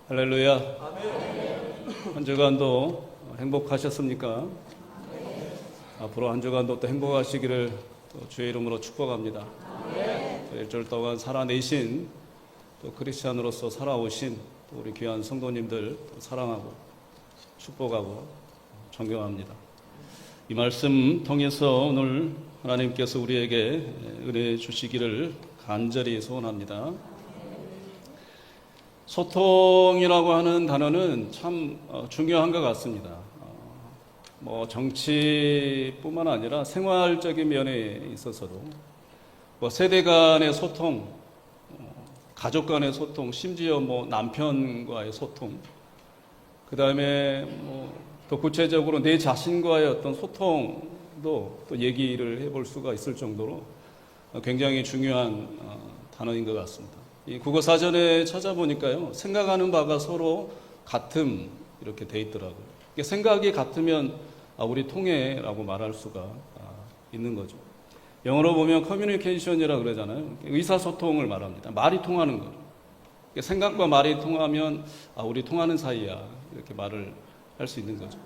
할렐루야. 한 주간도 행복하셨습니까? 앞으로 한 주간도 또 행복하시기를 또 주의 이름으로 축복합니다. 또 일주일 동안 살아내신 또 크리스찬으로서 살아오신 또 우리 귀한 성도님들 사랑하고 축복하고 존경합니다. 이 말씀 통해서 오늘 하나님께서 우리에게 은혜 주시기를 간절히 소원합니다. 소통이라고 하는 단어는 참 중요한 것 같습니다. 정치뿐만 아니라 생활적인 면에 있어서도 세대 간의 소통, 가족 간의 소통, 심지어 남편과의 소통, 그 다음에 더 구체적으로 내 자신과의 어떤 소통도 또 얘기를 해볼 수가 있을 정도로 굉장히 중요한 단어인 것 같습니다. 이 국어사전에 찾아보니까요, 생각하는 바가 서로 같음 이렇게 돼 있더라고요. 생각이 같으면 우리 통해라고 말할 수가 있는 거죠. 영어로 보면 커뮤니케이션이라 그러잖아요. 의사소통을 말합니다. 말이 통하는 거. 생각과 말이 통하면 우리 통하는 사이야 이렇게 말을 할 수 있는 거죠.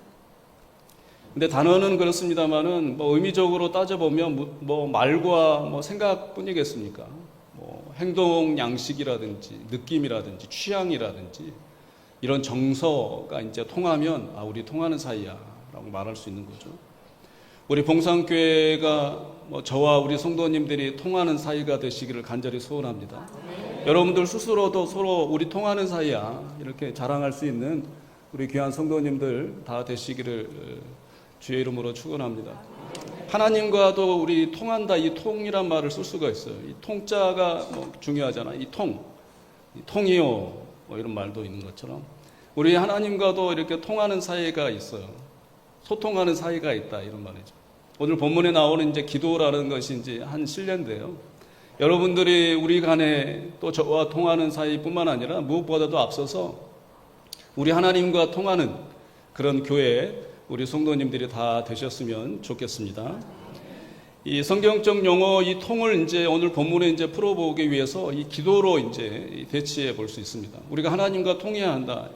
근데 단어는 그렇습니다만은 의미적으로 따져보면 말과 생각뿐이겠습니까? 행동 양식이라든지 느낌이라든지 취향이라든지 이런 정서가 이제 통하면 우리 통하는 사이야라고 말할 수 있는 거죠. 우리 봉산교회가 저와 우리 성도님들이 통하는 사이가 되시기를 간절히 소원합니다. 여러분들 스스로도 서로 우리 통하는 사이야 이렇게 자랑할 수 있는 우리 귀한 성도님들 다 되시기를 주의 이름으로 축원합니다. 하나님과도 우리 통한다, 이 통이란 말을 쓸 수가 있어요. 이 통자가 중요하잖아요. 이 통이요 이런 말도 있는 것처럼 우리 하나님과도 이렇게 통하는 사이가 있어요. 소통하는 사이가 있다 이런 말이죠. 오늘 본문에 나오는 이제 기도라는 것이 이제 한 실례인데요. 여러분들이 우리 간에 또 저와 통하는 사이뿐만 아니라 무엇보다도 앞서서 우리 하나님과 통하는 그런 교회 우리 성도님들이 다 되셨으면 좋겠습니다. 이 성경적 용어 이 통을 이제 오늘 본문에 이제 풀어보기 위해서 이 기도로 이제 대치해 볼 수 있습니다. 우리가 하나님과 통해야 한다.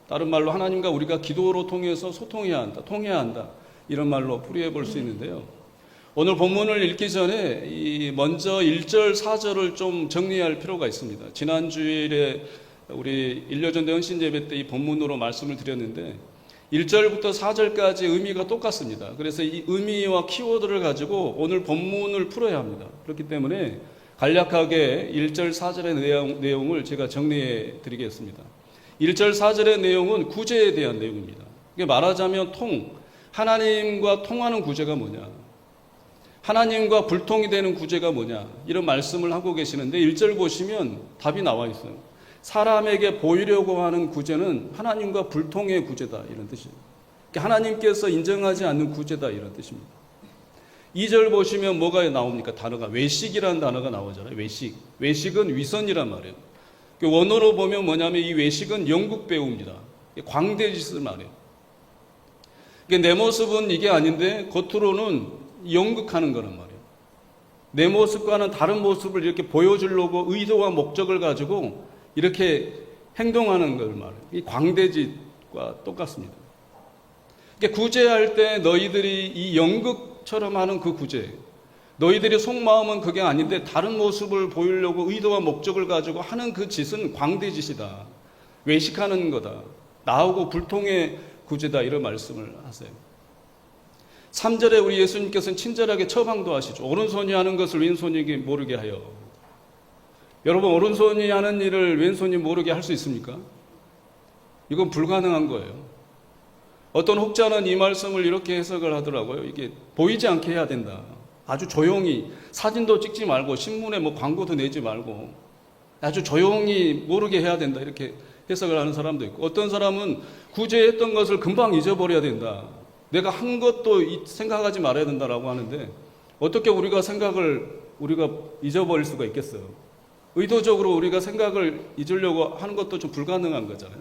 다른 말로 하나님과 우리가 기도로 통해서 소통해야 한다. 통해야 한다. 이런 말로 풀이해 볼 수 있는데요. 오늘 본문을 읽기 전에 먼저 1절, 4절을 좀 정리할 필요가 있습니다. 지난 주일에 우리 일요전대 헌신예배 때 이 본문으로 말씀을 드렸는데 1절부터 4절까지 의미가 똑같습니다. 그래서 이 의미와 키워드를 가지고 오늘 본문을 풀어야 합니다. 그렇기 때문에 간략하게 1절, 4절의 내용을 제가 정리해 드리겠습니다. 1절, 4절의 내용은 구제에 대한 내용입니다. 이게 말하자면 하나님과 통하는 구제가 뭐냐, 하나님과 불통이 되는 구제가 뭐냐, 이런 말씀을 하고 계시는데 1절 보시면 답이 나와 있어요. 사람에게 보이려고 하는 구제는 하나님과 불통의 구제다 이런 뜻이에요. 하나님께서 인정하지 않는 구제다 이런 뜻입니다. 2절 보시면 뭐가 나옵니까? 단어가 외식이라는 단어가 나오잖아요. 외식은 위선이란 말이에요. 원어로 보면 뭐냐면 이 외식은 연극 배우입니다. 광대짓을 말해요. 내 모습은 이게 아닌데 겉으로는 연극하는 거란 말이에요. 내 모습과는 다른 모습을 이렇게 보여주려고 의도와 목적을 가지고 이렇게 행동하는 걸 말해요. 이 광대짓과 똑같습니다. 구제할 때 너희들이 이 연극처럼 하는 그 구제, 너희들의 속마음은 그게 아닌데 다른 모습을 보이려고 의도와 목적을 가지고 하는 그 짓은 광대짓이다. 외식하는 거다. 나하고 불통의 구제다. 이런 말씀을 하세요. 3절에 우리 예수님께서는 친절하게 처방도 하시죠. 오른손이 하는 것을 왼손이 모르게 하여. 여러분, 오른손이 하는 일을 왼손이 모르게 할 수 있습니까? 이건 불가능한 거예요. 어떤 혹자는 이 말씀을 이렇게 해석을 하더라고요. 이게 보이지 않게 해야 된다. 아주 조용히 사진도 찍지 말고 신문에 광고도 내지 말고 아주 조용히 모르게 해야 된다. 이렇게 해석을 하는 사람도 있고, 어떤 사람은 구제했던 것을 금방 잊어버려야 된다. 내가 한 것도 생각하지 말아야 된다라고 하는데 어떻게 우리가 잊어버릴 수가 있겠어요? 의도적으로 우리가 생각을 잊으려고 하는 것도 좀 불가능한 거잖아요.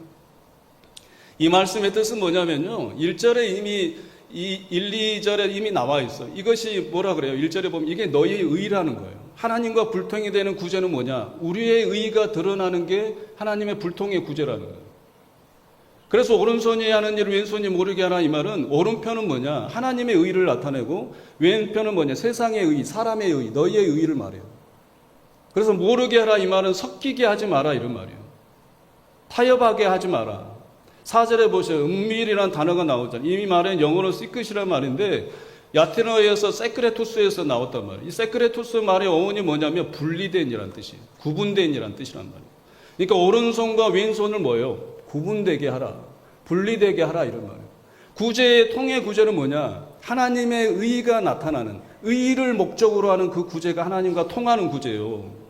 이 말씀의 뜻은 뭐냐면요, 1절에 이미 1, 2절에 이미 나와 있어요. 이것이 뭐라 그래요? 1절에 보면 이게 너희의 의라는 거예요. 하나님과 불통이 되는 구제는 뭐냐? 우리의 의가 드러나는 게 하나님의 불통의 구제라는 거예요. 그래서 오른손이 하는 일을 왼손이 모르게 하라 이 말은 오른편은 뭐냐? 하나님의 의를 나타내고 왼편은 뭐냐? 세상의 의, 사람의 의, 너희의 의를 말해요. 그래서 모르게 하라 이 말은 섞이게 하지 마라 이런 말이에요. 타협하게 하지 마라. 4절에 보세요. 은밀이라는 단어가 나오잖아요. 이 말은 영어로 시크릿이라는 말인데 야테너에서 세크레투스에서 나왔단 말이에요. 이 세크레투스 말의 어원이 뭐냐면 분리된이라는 뜻이에요. 구분된이라는 뜻이란 말이에요. 그러니까 오른손과 왼손을 뭐예요? 구분되게 하라. 분리되게 하라 이런 말이에요. 구제의 통의 구제는 뭐냐? 하나님의 의가 나타나는 의를 목적으로 하는 그 구제가 하나님과 통하는 구제예요.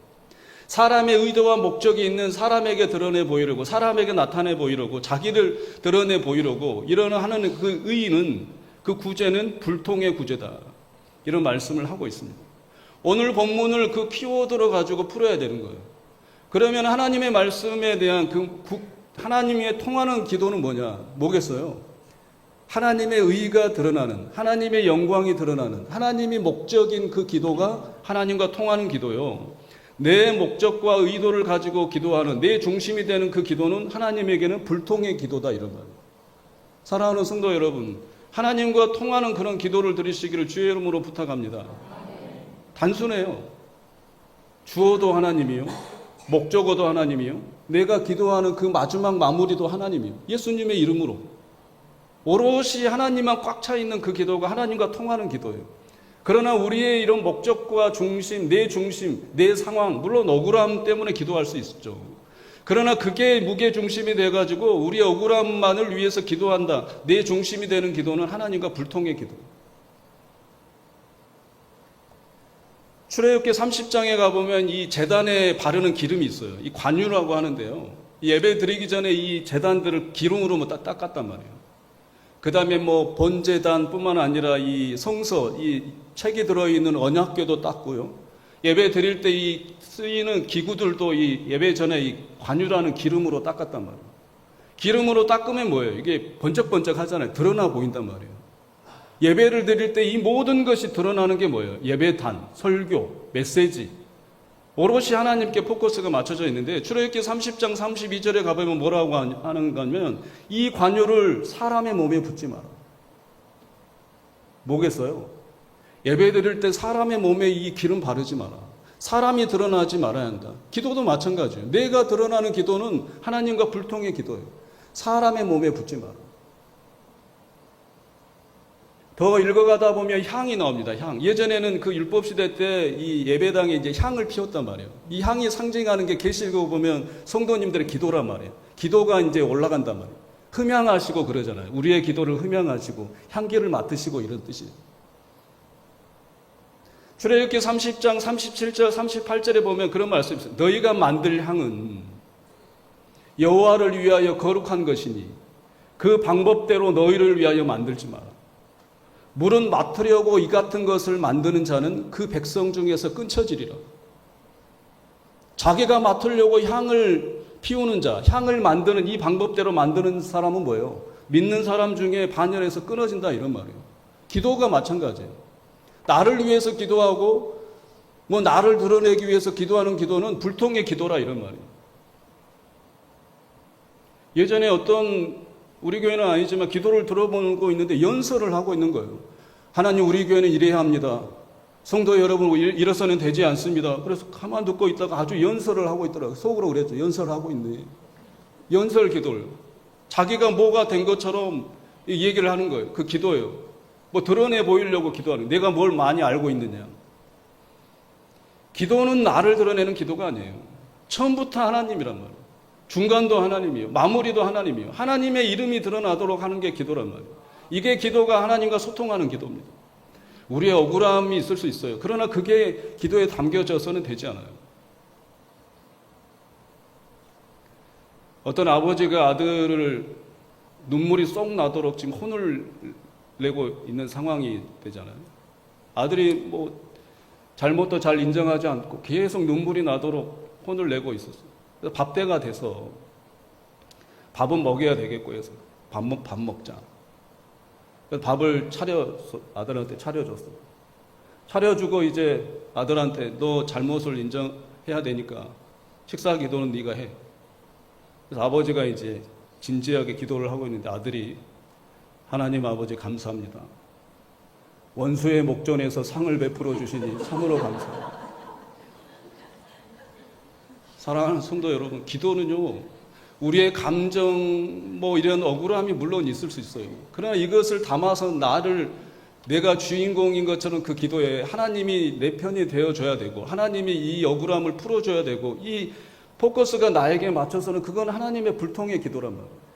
사람의 의도와 목적이 있는 사람에게 드러내 보이려고 사람에게 나타내 보이려고 자기를 드러내 보이려고 이러는 하는 그 의는 그 구제는 불통의 구제다. 이런 말씀을 하고 있습니다. 오늘 본문을 그 키워드로 가지고 풀어야 되는 거예요. 그러면 하나님의 말씀에 대한 하나님의 통하는 기도는 뭐겠어요? 하나님의 의가 드러나는, 하나님의 영광이 드러나는, 하나님이 목적인 그 기도가 하나님과 통하는 기도요. 내 목적과 의도를 가지고 기도하는, 내 중심이 되는 그 기도는 하나님에게는 불통의 기도다 이런 말이에요. 사랑하는 성도 여러분, 하나님과 통하는 그런 기도를 드리시기를 주의 이름으로 부탁합니다. 단순해요. 주어도 하나님이요. 목적어도 하나님이요. 내가 기도하는 그 마지막 마무리도 하나님이요. 예수님의 이름으로. 오롯이 하나님만 꽉 차 있는 그 기도가 하나님과 통하는 기도예요. 그러나 우리의 이런 목적과 중심, 내 상황, 물론 억울함 때문에 기도할 수 있죠. 그러나 그게 무게 중심이 돼가지고 우리의 억울함만을 위해서 기도한다. 내 중심이 되는 기도는 하나님과 불통의 기도. 출애굽기 30장에 가보면 이 제단에 바르는 기름이 있어요. 이 관유라고 하는데요. 이 예배 드리기 전에 이 제단들을 기름으로 닦았단 말이에요. 그 다음에 번제단 뿐만 아니라 이 성서, 이 책이 들어있는 언약궤도 닦고요. 예배 드릴 때 이 쓰이는 기구들도 이 예배 전에 이 관유라는 기름으로 닦았단 말이에요. 기름으로 닦으면 뭐예요? 이게 번쩍번쩍 하잖아요. 드러나 보인단 말이에요. 예배를 드릴 때 이 모든 것이 드러나는 게 뭐예요? 예배단, 설교, 메시지. 오롯이 하나님께 포커스가 맞춰져 있는데 출애굽기 30장 32절에 가보면 뭐라고 하는 거냐면 이 관유를 사람의 몸에 붓지 마라. 뭐겠어요? 예배 드릴 때 사람의 몸에 이 기름 바르지 마라. 사람이 드러나지 말아야 한다. 기도도 마찬가지예요. 내가 드러나는 기도는 하나님과 불통의 기도예요. 사람의 몸에 붓지 마라. 더 읽어가다 보면 향이 나옵니다. 향. 예전에는 그 율법시대 때 이 예배당에 이제 향을 피웠단 말이에요. 이 향이 상징하는 게 계시록 보면 성도님들의 기도란 말이에요. 기도가 이제 올라간단 말이에요. 흠향하시고 그러잖아요. 우리의 기도를 흠향하시고 향기를 맡으시고 이런 뜻이에요. 출애굽기 30장 37절 38절에 보면 그런 말씀이 있어요. 너희가 만들 향은 여호와를 위하여 거룩한 것이니 그 방법대로 너희를 위하여 만들지 마라. 물은 맡으려고 이 같은 것을 만드는 자는 그 백성 중에서 끊쳐지리라. 자기가 맡으려고 향을 피우는 자, 향을 만드는 이 방법대로 만드는 사람은 뭐예요? 믿는 사람 중에 반열에서 끊어진다 이런 말이에요. 기도가 마찬가지예요. 나를 위해서 기도하고 나를 드러내기 위해서 기도하는 기도는 불통의 기도라 이런 말이에요. 예전에 어떤 우리 교회는 아니지만 기도를 들어보고 있는데 연설을 하고 있는 거예요. 하나님 우리 교회는 이래야 합니다. 성도 여러분 이래서는 되지 않습니다. 그래서 가만 듣고 있다가 아주 연설을 하고 있더라고요. 속으로 그랬죠. 연설을 하고 있네. 연설 기도를. 자기가 뭐가 된 것처럼 얘기를 하는 거예요. 그 기도예요. 드러내 보이려고 기도하는 거예요. 내가 뭘 많이 알고 있느냐. 기도는 나를 드러내는 기도가 아니에요. 처음부터 하나님이란 말이에요. 중간도 하나님이에요. 마무리도 하나님이에요. 하나님의 이름이 드러나도록 하는 게 기도란 말이에요. 이게 기도가 하나님과 소통하는 기도입니다. 우리의 억울함이 있을 수 있어요. 그러나 그게 기도에 담겨져서는 되지 않아요. 어떤 아버지가 아들을 눈물이 쏙 나도록 지금 혼을 내고 있는 상황이 되잖아요. 아들이 잘못도 잘 인정하지 않고 계속 눈물이 나도록 혼을 내고 있었어요. 그래서 밥때가 돼서 밥은 먹여야 되겠고 해서 밥 먹자. 그래서 밥을 아들한테 차려줬어요. 차려주고 이제 아들한테 너 잘못을 인정해야 되니까 식사 기도는 네가 해. 그래서 아버지가 이제 진지하게 기도를 하고 있는데 아들이 하나님 아버지 감사합니다. 원수의 목전에서 상을 베풀어 주시니 참으로 감사합니다. 사랑하는 성도 여러분, 기도는요, 우리의 감정, 이런 억울함이 물론 있을 수 있어요. 그러나 이것을 담아서 내가 주인공인 것처럼 그 기도에 하나님이 내 편이 되어줘야 되고, 하나님이 이 억울함을 풀어줘야 되고, 이 포커스가 나에게 맞춰서는 그건 하나님의 불통의 기도란 말이에요.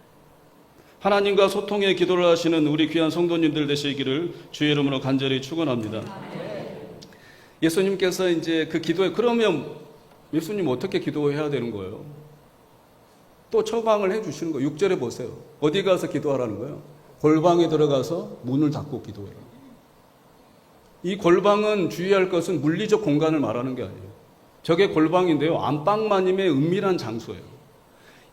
하나님과 소통의 기도를 하시는 우리 귀한 성도님들 되시기를 주의 이름으로 간절히 축원합니다. 예수님께서 이제 그 기도에, 그러면 예수님 어떻게 기도해야 되는 거예요? 또 처방을 해주시는 거예요. 6절에 보세요. 어디 가서 기도하라는 거예요? 골방에 들어가서 문을 닫고 기도해라. 이 골방은 주의할 것은 물리적 공간을 말하는 게 아니에요. 저게 골방인데요, 안방마님의 은밀한 장소예요.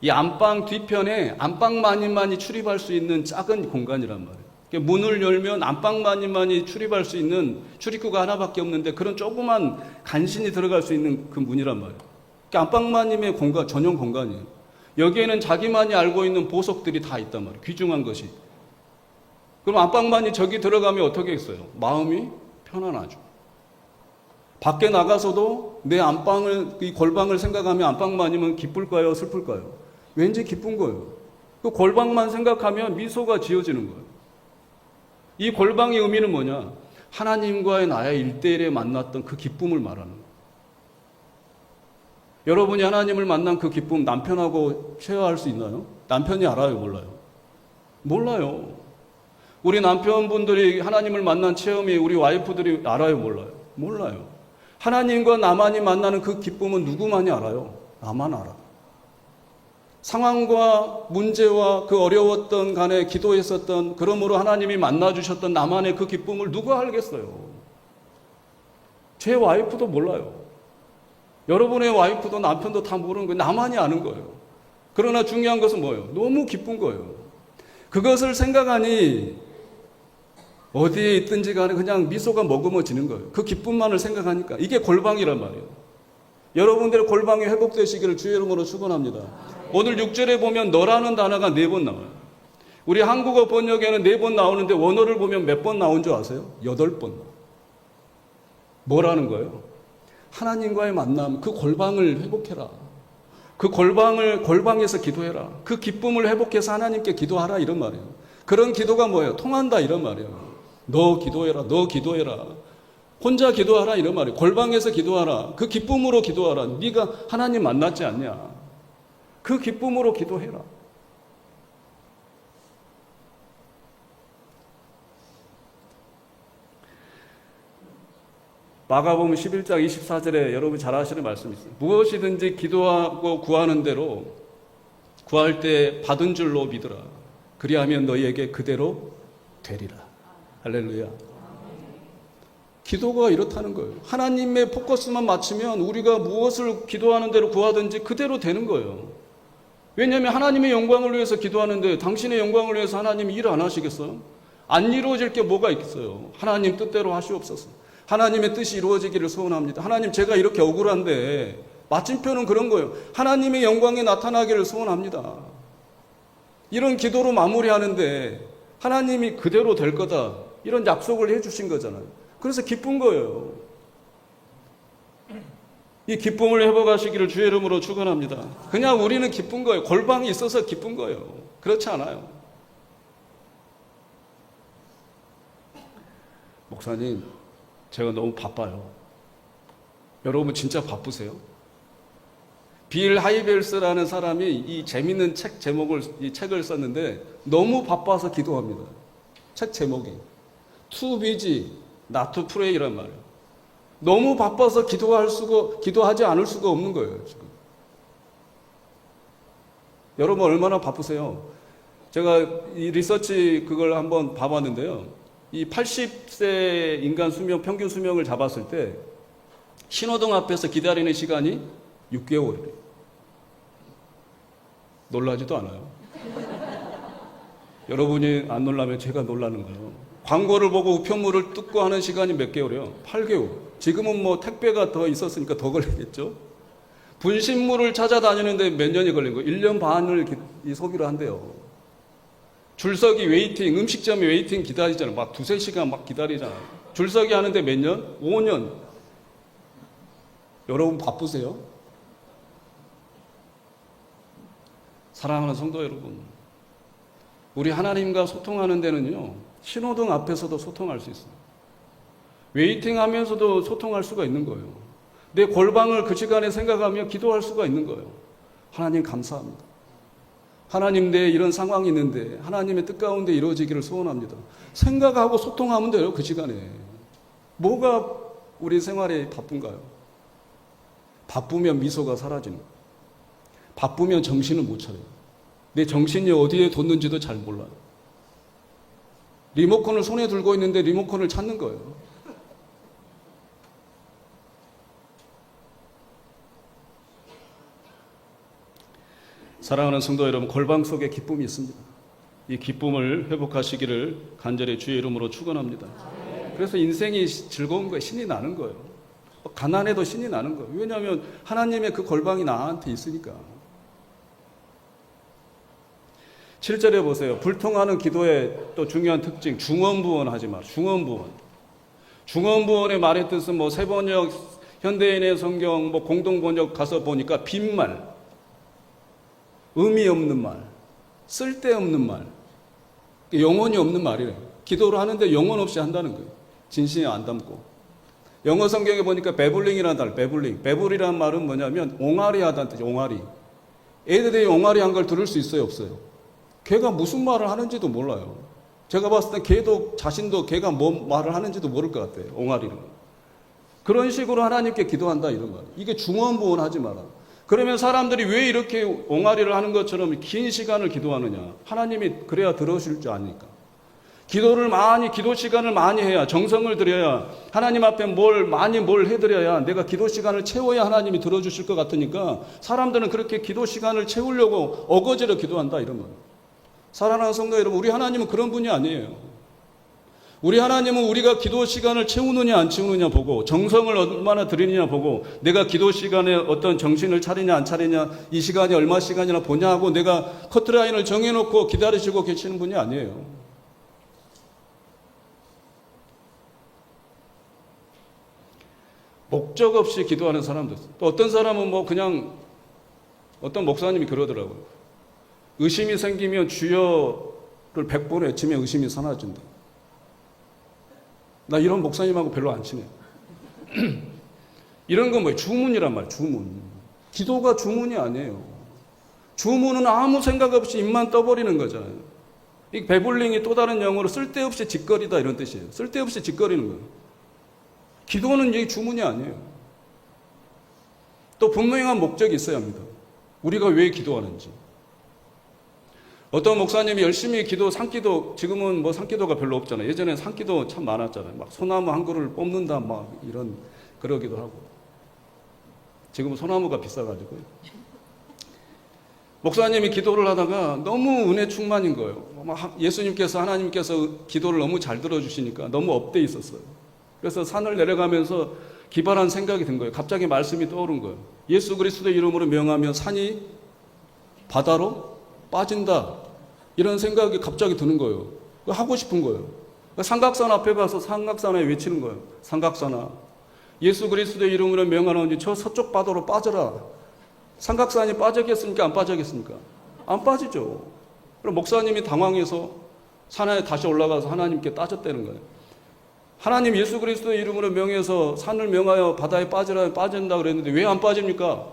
이 안방 뒤편에 안방마님만이 출입할 수 있는 작은 공간이란 말이에요. 그러니까 문을 열면 안방마님만이 출입할 수 있는 출입구가 하나밖에 없는데, 그런 조그만 간신히 들어갈 수 있는 그 문이란 말이에요. 그러니까 안방마님의 공간, 전용 공간이에요. 여기에는 자기만이 알고 있는 보석들이 다 있단 말이에요. 귀중한 것이. 그럼 안방만이 저기 들어가면 어떻게 했어요? 마음이 편안하죠. 밖에 나가서도 내 이 골방을 생각하면 안방마님은 기쁠까요? 슬플까요? 왠지 기쁜 거예요. 그 골방만 생각하면 미소가 지어지는 거예요. 이 골방의 의미는 뭐냐? 하나님과의 나의 일대일에 만났던 그 기쁨을 말하는 거예요. 여러분이 하나님을 만난 그 기쁨 남편하고 쉐어할 수 있나요? 남편이 알아요? 몰라요? 몰라요. 우리 남편분들이 하나님을 만난 체험이 우리 와이프들이 알아요? 몰라요? 몰라요. 하나님과 나만이 만나는 그 기쁨은 누구만이 알아요? 나만 알아. 상황과 문제와 그 어려웠던 간에 기도했었던, 그러므로 하나님이 만나주셨던 나만의 그 기쁨을 누가 알겠어요? 제 와이프도 몰라요. 여러분의 와이프도 남편도 다 모르는 거예요. 나만이 아는 거예요. 그러나 중요한 것은 뭐예요? 너무 기쁜 거예요. 그것을 생각하니 어디에 있든지 간에 그냥 미소가 머금어지는 거예요. 그 기쁨만을 생각하니까. 이게 골방이란 말이에요. 여러분들의 골방이 회복되시기를 주의 이름으로 축원합니다. 오늘 6절에 보면 너라는 단어가 4번 나와요. 우리 한국어 번역에는 4번 나오는데 원어를 보면 몇 번 나온 줄 아세요? 8번. 뭐라는 거예요? 하나님과의 만남, 그 골방을 회복해라. 그 골방에서 기도해라. 그 기쁨을 회복해서 하나님께 기도하라, 이런 말이에요. 그런 기도가 뭐예요? 통한다, 이런 말이에요. 너 기도해라, 너 기도해라. 혼자 기도하라, 이런 말이에요. 골방에서 기도하라. 그 기쁨으로 기도하라. 네가 하나님 만났지 않냐? 그 기쁨으로 기도해라. 마가복음 11장 24절에 여러분 잘 아시는 말씀이 있어요. 무엇이든지 기도하고 구하는 대로 구할 때 받은 줄로 믿으라. 그리하면 너희에게 그대로 되리라. 할렐루야. 기도가 이렇다는 거예요. 하나님의 포커스만 맞추면 우리가 무엇을 기도하는 대로 구하든지 그대로 되는 거예요. 왜냐하면 하나님의 영광을 위해서 기도하는데 당신의 영광을 위해서 하나님이 일 안 하시겠어요? 안 이루어질 게 뭐가 있겠어요? 하나님 뜻대로 하시옵소서. 하나님의 뜻이 이루어지기를 소원합니다. 하나님, 제가 이렇게 억울한데, 마침표는 그런 거예요. 하나님의 영광이 나타나기를 소원합니다. 이런 기도로 마무리하는데 하나님이 그대로 될 거다, 이런 약속을 해주신 거잖아요. 그래서 기쁜 거예요. 이 기쁨을 회복하시기를 주의 이름으로 축원합니다. 그냥 우리는 기쁜 거예요. 골방이 있어서 기쁜 거예요. 그렇지 않아요. 목사님, 제가 너무 바빠요. 여러분 진짜 바쁘세요? 빌 하이벨스라는 사람이 이 재밌는 책 제목을, 이 책을 썼는데 너무 바빠서 기도합니다. 책 제목이 Too busy not to pray란 말이에요. 너무 바빠서 기도하지 않을 수가 없는 거예요, 지금. 여러분 얼마나 바쁘세요? 제가 이 리서치 그걸 한번 봐봤는데요. 이 80세 인간 수명, 평균 수명을 잡았을 때 신호등 앞에서 기다리는 시간이 6개월이래요. 놀라지도 않아요. 여러분이 안 놀라면 제가 놀라는 거예요. 광고를 보고 우편물을 뜯고 하는 시간이 몇 개월이에요? 8개월. 지금은 뭐 택배가 더 있었으니까 더 걸리겠죠? 분신물을 찾아다니는데 몇 년이 걸린 거예요. 1년 반을 소비를 한대요. 줄서기 웨이팅, 음식점에 웨이팅 기다리잖아요. 막 두세 시간 막 기다리잖아요. 줄서기 하는데 몇 년? 5년. 여러분 바쁘세요? 사랑하는 성도 여러분, 우리 하나님과 소통하는 데는요, 신호등 앞에서도 소통할 수 있어요. 웨이팅 하면서도 소통할 수가 있는 거예요. 내 골방을 그 시간에 생각하며 기도할 수가 있는 거예요. 하나님 감사합니다. 하나님 내 이런 상황이 있는데 하나님의 뜻 가운데 이루어지기를 소원합니다. 생각하고 소통하면 돼요. 그 시간에. 뭐가 우리 생활에 바쁜가요? 바쁘면 미소가 사라지는 거예요. 바쁘면 정신을 못 차려요. 내 정신이 어디에 뒀는지도 잘 몰라요. 리모컨을 손에 들고 있는데 리모컨을 찾는 거예요. 사랑하는 성도 여러분, 골방 속에 기쁨이 있습니다. 이 기쁨을 회복하시기를 간절히 주의 이름으로 축원합니다. 그래서 인생이 즐거운 거예요. 신이 나는 거예요. 가난해도 신이 나는 거예요. 왜냐하면 하나님의 그 골방이 나한테 있으니까. 7절에 보세요. 불통하는 기도의 또 중요한 특징, 중언부언 하지 마. 중언부언. 중언부언의 말의 뜻은 뭐 세번역, 현대인의 성경, 뭐 공동번역 가서 보니까 빈말, 의미 없는 말, 쓸데없는 말, 영혼이 없는 말이래요. 기도를 하는데 영혼 없이 한다는 거예요. 진심이 안 담고. 영어 성경에 보니까 배블링이라는 말, 배블링. 배블이라는 말은 뭐냐면 옹알이 하다는 뜻이에요. 옹알이. 애들이 옹알이 한 걸 들을 수 있어요, 없어요? 걔가 무슨 말을 하는지도 몰라요. 제가 봤을 때 걔도 자신도 걔가 뭐 말을 하는지도 모를 것 같아요. 옹알이는. 그런 식으로 하나님께 기도한다 이런 말이에요. 이게 중언부언 하지 마라. 그러면 사람들이 왜 이렇게 옹알이를 하는 것처럼 긴 시간을 기도하느냐? 하나님이 그래야 들어주실 줄 아니까. 기도 시간을 많이 해야, 정성을 들여야, 하나님 앞에 뭘 해드려야, 내가 기도 시간을 채워야 하나님이 들어주실 것 같으니까 사람들은 그렇게 기도 시간을 채우려고 어거지로 기도한다 이런 거예요. 사랑하는 성도 여러분, 우리 하나님은 그런 분이 아니에요. 우리 하나님은 우리가 기도 시간을 채우느냐 안 채우느냐 보고, 정성을 얼마나 들이느냐 보고, 내가 기도 시간에 어떤 정신을 차리냐 안 차리냐, 이 시간이 얼마 시간이나 보냐 하고 내가 커트라인을 정해놓고 기다리시고 계시는 분이 아니에요. 목적 없이 기도하는 사람도 있어요. 또 어떤 사람은 뭐 그냥, 어떤 목사님이 그러더라고요. 의심이 생기면 주여를 100번 외치면 의심이 사라진다. 나 이런 목사님하고 별로 안 친해요. 이런 건 뭐예요? 주문이란 말이에요. 주문. 기도가 주문이 아니에요. 주문은 아무 생각 없이 입만 떠버리는 거잖아요. 이 배블링이 또 다른 영어로 쓸데없이 짓거리다 이런 뜻이에요. 쓸데없이 짓거리는 거예요. 기도는 이게 주문이 아니에요. 또 분명한 목적이 있어야 합니다. 우리가 왜 기도하는지. 어떤 목사님이 열심히 산기도, 지금은 뭐 산기도가 별로 없잖아요. 예전에 산기도 참 많았잖아요. 막 소나무 한 그루를 뽑는다, 막 그러기도 하고. 지금은 소나무가 비싸가지고요. 목사님이 기도를 하다가 너무 은혜 충만인 거예요. 예수님께서, 하나님께서 기도를 너무 잘 들어주시니까 너무 업돼 있었어요. 그래서 산을 내려가면서 기발한 생각이 든 거예요. 갑자기 말씀이 떠오른 거예요. 예수 그리스도의 이름으로 명하면 산이 바다로 빠진다. 이런 생각이 갑자기 드는 거예요. 하고 싶은 거예요. 삼각산 앞에 가서 삼각산에 외치는 거예요. 삼각산아, 예수 그리스도의 이름으로 명하노니 저 서쪽 바다로 빠져라. 삼각산이 빠지겠습니까? 안 빠지겠습니까? 안 빠지죠. 그럼 목사님이 당황해서 산에 다시 올라가서 하나님께 따졌다는 거예요. 하나님 예수 그리스도의 이름으로 명해서 산을 명하여 바다에 빠지라 빠진다 그랬는데 왜 안 빠집니까?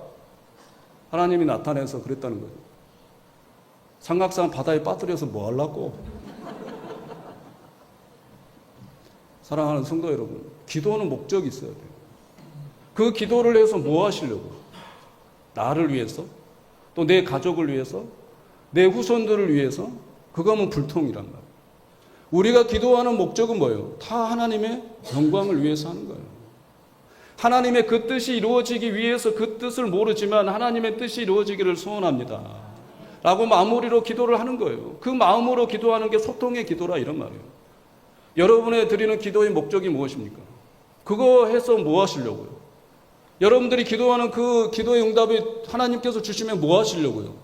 하나님이 나타내서 그랬다는 거예요. 삼각산 바다에 빠뜨려서 뭐 하려고? 사랑하는 성도 여러분, 기도는 목적이 있어야 돼요. 그 기도를 해서 뭐 하시려고? 나를 위해서? 또 내 가족을 위해서? 내 후손들을 위해서? 그거면 불통이란 말이에요. 우리가 기도하는 목적은 뭐예요? 다 하나님의 영광을 위해서 하는 거예요. 하나님의 그 뜻이 이루어지기 위해서 그 뜻을 모르지만 하나님의 뜻이 이루어지기를 소원합니다. 라고 마무리로 기도를 하는 거예요. 그 마음으로 기도하는 게 소통의 기도라 이런 말이에요. 여러분의 드리는 기도의 목적이 무엇입니까? 그거 해서 뭐 하시려고요? 여러분들이 기도하는 그 기도의 응답이 하나님께서 주시면 뭐 하시려고요?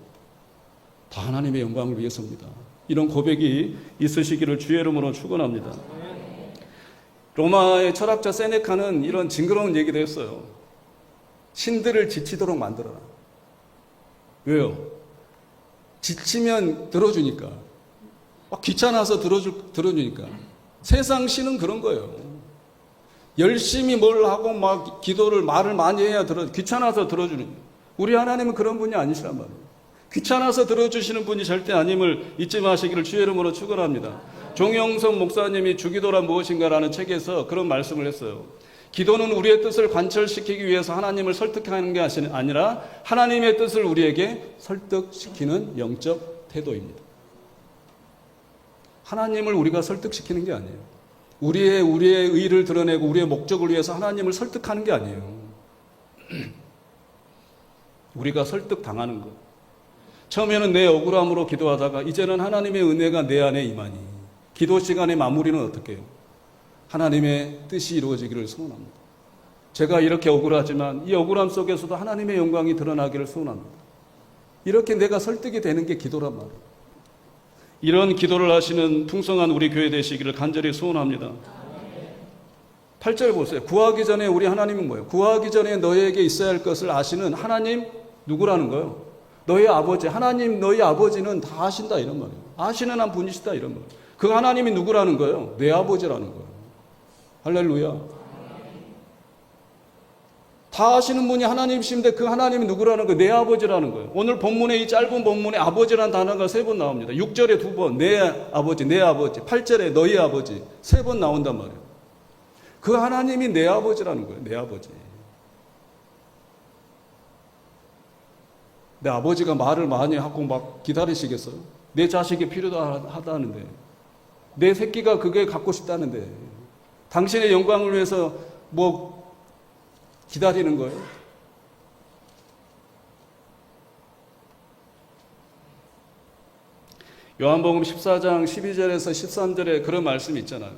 다 하나님의 영광을 위해서입니다. 이런 고백이 있으시기를 주의 이름으로 축원합니다. 로마의 철학자 세네카는 이런 징그러운 얘기도 했어요. 신들을 지치도록 만들어라. 왜요? 지치면 들어주니까. 막 귀찮아서 들어주니까. 세상 신은 그런 거예요. 열심히 뭘 하고 막 기도를 말을 많이 해야 귀찮아서 들어주는. 우리 하나님은 그런 분이 아니시란 말이에요. 귀찮아서 들어주시는 분이 절대 아님을 잊지 마시기를 주의 이름으로 축원합니다. 종영석 목사님이 주기도란 무엇인가라는 책에서 그런 말씀을 했어요. 기도는 우리의 뜻을 관철시키기 위해서 하나님을 설득하는 게 아니라 하나님의 뜻을 우리에게 설득시키는 영적 태도입니다. 하나님을 우리가 설득시키는 게 아니에요. 우리의 의를 드러내고 우리의 목적을 위해서 하나님을 설득하는 게 아니에요. 우리가 설득당하는 것. 처음에는 내 억울함으로 기도하다가 이제는 하나님의 은혜가 내 안에 임하니 기도 시간의 마무리는 어떻게 해요? 하나님의 뜻이 이루어지기를 소원합니다. 제가 이렇게 억울하지만 이 억울함 속에서도 하나님의 영광이 드러나기를 소원합니다. 이렇게 내가 설득이 되는 게 기도란 말이에요. 이런 기도를 하시는 풍성한 우리 교회 되시기를 간절히 소원합니다. 8절 보세요. 구하기 전에 우리 하나님은 뭐예요? 구하기 전에 너희에게 있어야 할 것을 아시는 하나님 누구라는 거예요? 너희 아버지. 하나님 너희 아버지는 다 아신다 이런 말이에요. 아시는 한 분이시다 이런 말이에요. 그 하나님이 누구라는 거예요? 내 아버지라는 거예요. 할렐루야. 다 아시는 분이 하나님이신데 그 하나님이 누구라는 거예요? 내 아버지라는 거예요. 오늘 본문에 이 짧은 본문에 아버지라는 단어가 3번 나옵니다. 6절에 2번 내 아버지 내 아버지, 8절에 너희 아버지 3번 나온단 말이에요. 그 하나님이 내 아버지라는 거예요. 내 아버지. 내 아버지가 말을 많이 하고 막 기다리시겠어요? 내 자식이 필요하다는데, 내 새끼가 그게 갖고 싶다는데, 당신의 영광을 위해서 뭐 기다리는 거예요? 요한복음 14장 12절에서 13절에 그런 말씀이 있잖아요.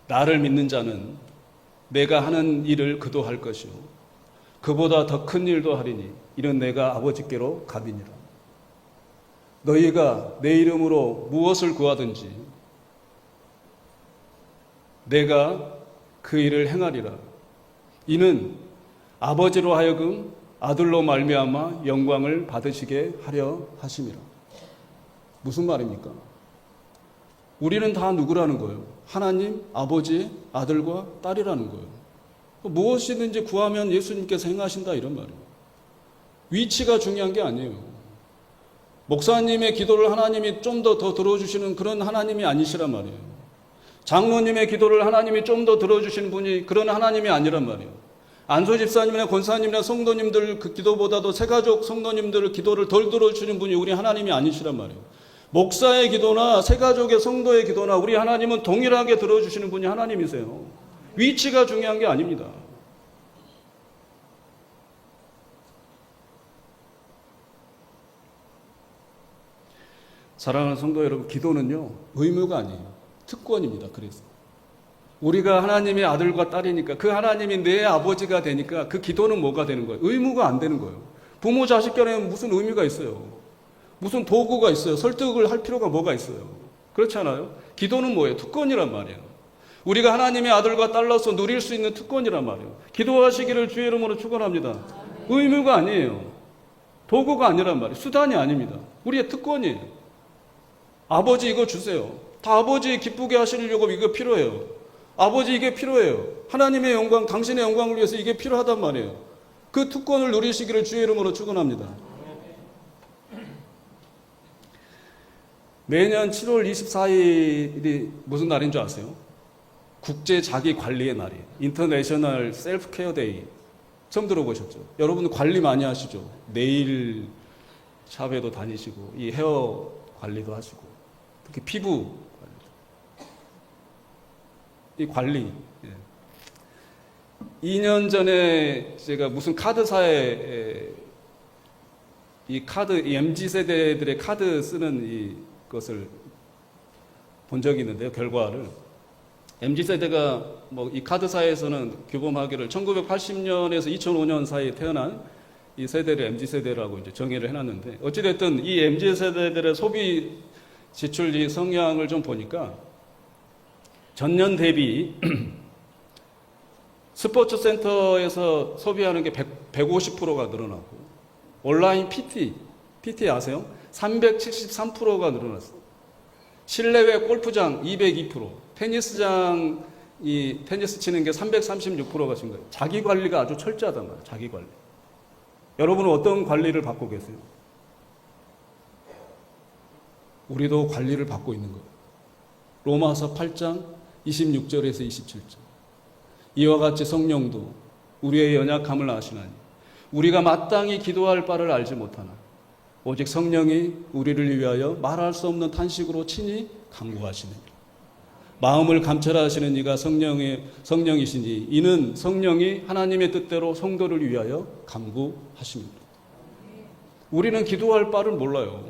나를 믿는 자는 내가 하는 일을 그도 할 것이요 그보다 더 큰 일도 하리니 이는 내가 아버지께로 가비니라. 너희가 내 이름으로 무엇을 구하든지 내가 그 일을 행하리라. 이는 아버지로 하여금 아들로 말미암아 영광을 받으시게 하려 하심이라. 무슨 말입니까? 우리는 다 누구라는 거예요? 하나님, 아버지, 아들과 딸이라는 거예요. 무엇이든지 구하면 예수님께서 행하신다 이런 말이에요. 위치가 중요한 게 아니에요. 목사님의 기도를 하나님이 좀 더 들어주시는 그런 하나님이 아니시란 말이에요. 장로님의 기도를 하나님이 좀 더 들어주시는 분이 그런 하나님이 아니란 말이에요. 안소 집사님이나 권사님이나 성도님들 그 기도보다도 새가족 성도님들 기도를 덜 들어주시는 분이 우리 하나님이 아니시란 말이에요. 목사의 기도나 새가족의 성도의 기도나 우리 하나님은 동일하게 들어주시는 분이 하나님이세요. 위치가 중요한 게 아닙니다. 사랑하는 성도 여러분, 기도는요 의무가 아니에요. 특권입니다. 그래서 우리가 하나님의 아들과 딸이니까 그 하나님이 내 아버지가 되니까 그 기도는 뭐가 되는 거예요? 의무가 안 되는 거예요. 부모 자식 간에 무슨 의미가 있어요? 무슨 도구가 있어요? 설득을 할 필요가 뭐가 있어요? 그렇지 않아요? 기도는 뭐예요? 특권이란 말이에요. 우리가 하나님의 아들과 딸로서 누릴 수 있는 특권이란 말이에요. 기도하시기를 주의 이름으로 축원합니다. 의무가 아니에요. 도구가 아니란 말이에요. 수단이 아닙니다. 우리의 특권이에요. 아버지 이거 주세요. 다 아버지 기쁘게 하시려고 이거 필요해요. 아버지 이게 필요해요. 하나님의 영광, 당신의 영광을 위해서 이게 필요하단 말이에요. 그 특권을 누리시기를 주의 이름으로 축원합니다. 매년 7월 24일이 무슨 날인 줄 아세요? 국제 자기 관리의 날이에요. 인터내셔널 셀프 케어 데이. 처음 들어보셨죠? 여러분 관리 많이 하시죠? 네일 샵에도 다니시고 이 헤어 관리도 하시고 특히 피부 관리. 이 관리. 2년 전에 제가 무슨 카드사에 이 MZ 세대들의 카드 쓰는 이 것을 본 적이 있는데요. 결과를 MZ세대가 뭐 이 카드사에서는 규범하기를 1980년에서 2005년 사이에 태어난 이 세대를 MZ세대라고 이제 정의를 해놨는데, 어찌됐든 이 MZ세대들의 소비 지출 이 성향을 좀 보니까 전년 대비 스포츠 센터에서 소비하는 게 150%가 늘어나고, 온라인 PT 아세요? 373%가 늘어났어요. 실내외 골프장 202%, 테니스장 테니스 치는 게 336%가 진 거예요. 자기 관리가 아주 철저하단 말이에요. 자기 관리. 여러분은 어떤 관리를 받고 계세요? 우리도 관리를 받고 있는 거예요. 로마서 8장 26절에서 27절. 이와 같이 성령도 우리의 연약함을 아시나니 우리가 마땅히 기도할 바를 알지 못하나 오직 성령이 우리를 위하여 말할 수 없는 탄식으로 친히 간구하시느니라. 마음을 감찰하시는 이가 성령이시니 이는 성령이 하나님의 뜻대로 성도를 위하여 간구하십니다. 우리는 기도할 바를 몰라요.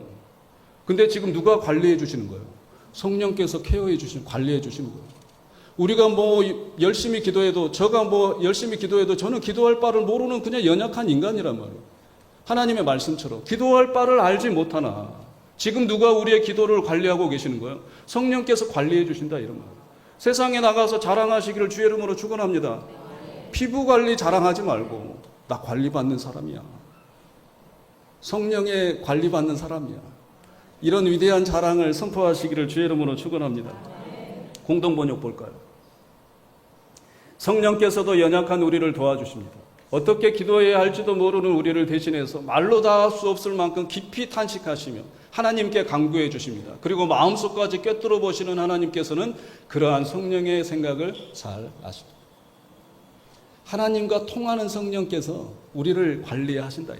근데 지금 누가 관리해 주시는 거예요? 성령께서 케어해 주시는, 관리해 주시는 거예요. 우리가 뭐 열심히 기도해도, 제가 뭐 열심히 기도해도 저는 기도할 바를 모르는 그냥 연약한 인간이란 말이에요. 하나님의 말씀처럼 기도할 바를 알지 못하나 지금 누가 우리의 기도를 관리하고 계시는 거예요? 성령께서 관리해 주신다, 이런 말이에요. 세상에 나가서 자랑하시기를 주의 이름으로 축원합니다. 피부 관리 자랑하지 말고 나 관리받는 사람이야. 성령의 관리받는 사람이야. 이런 위대한 자랑을 선포하시기를 주의 이름으로 축원합니다. 공동번역 볼까요? 성령께서도 연약한 우리를 도와주십니다. 어떻게 기도해야 할지도 모르는 우리를 대신해서 말로 다 할 수 없을 만큼 깊이 탄식하시며 하나님께 간구해 주십니다. 그리고 마음속까지 꿰뚫어 보시는 하나님께서는 그러한 성령의 생각을 잘 아십니다. 하나님과 통하는 성령께서 우리를 관리하신다.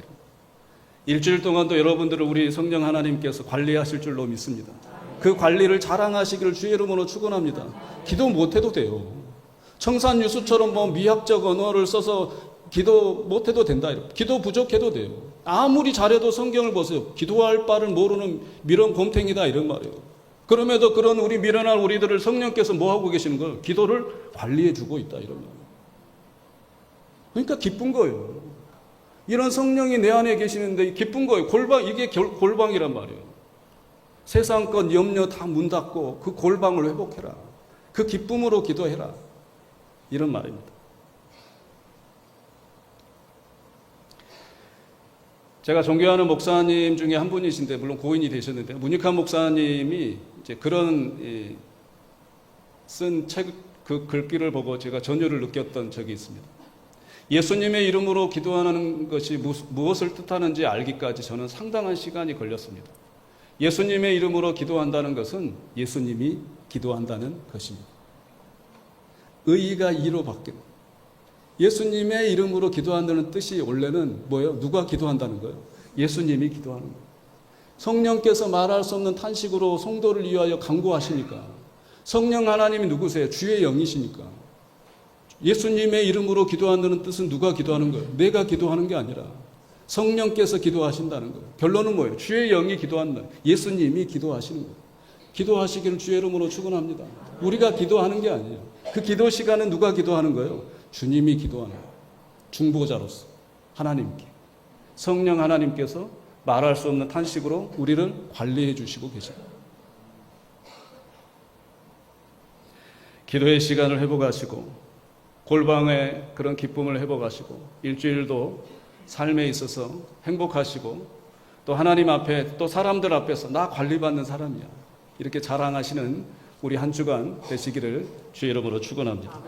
일주일 동안도 여러분들을 우리 성령 하나님께서 관리하실 줄로 믿습니다. 그 관리를 자랑하시기를 주의 이름으로 축원합니다. 기도 못해도 돼요. 청산유수처럼 뭐 미학적 언어를 써서 기도 못해도 된다. 기도 부족해도 돼요. 아무리 잘해도 성경을 보세요. 기도할 바를 모르는 미련 곰탱이다, 이런 말이에요. 그럼에도 그런 우리 미련한 우리들을 성령께서 뭐 하고 계시는 거예요? 기도를 관리해 주고 있다, 이런 말이에요. 그러니까 기쁜 거예요. 이런 성령이 내 안에 계시는데 기쁜 거예요. 이게 골방이란 말이에요. 세상 것 염려 다 문 닫고 그 골방을 회복해라. 그 기쁨으로 기도해라. 이런 말입니다. 제가 존경하는 목사님 중에 한 분이신데, 물론 고인이 되셨는데, 문익환 목사님이 이제 그런 쓴 책, 그 글귀를 보고 제가 전율을 느꼈던 적이 있습니다. 예수님의 이름으로 기도하는 것이 무엇을 뜻하는지 알기까지 저는 상당한 시간이 걸렸습니다. 예수님의 이름으로 기도한다는 것은 예수님이 기도한다는 것입니다. 의가 이로 바뀌는, 예수님의 이름으로 기도한다는 뜻이 원래는 뭐예요? 누가 기도한다는 거예요? 예수님이 기도하는 거예요. 성령께서 말할 수 없는 탄식으로 성도를 위하여 간구하시니까, 성령 하나님이 누구세요? 주의 영이시니까. 예수님의 이름으로 기도한다는 뜻은 누가 기도하는 거예요? 내가 기도하는 게 아니라 성령께서 기도하신다는 거예요. 결론은 뭐예요? 주의 영이 기도한다. 예수님이 기도하시는 거예요. 기도하시기를 주의 이름으로 축원합니다. 우리가 기도하는 게 아니에요. 그 기도 시간은 누가 기도하는 거예요? 주님이 기도하는 거예요. 중보자로서 하나님께, 성령 하나님께서 말할 수 없는 탄식으로 우리를 관리해 주시고 계십니다. 기도의 시간을 회복하시고 골방의 그런 기쁨을 회복하시고 일주일도 삶에 있어서 행복하시고 또 하나님 앞에 또 사람들 앞에서 나 관리받는 사람이야 이렇게 자랑하시는 우리 한 주간 되시기를 주의 이름으로 축원합니다.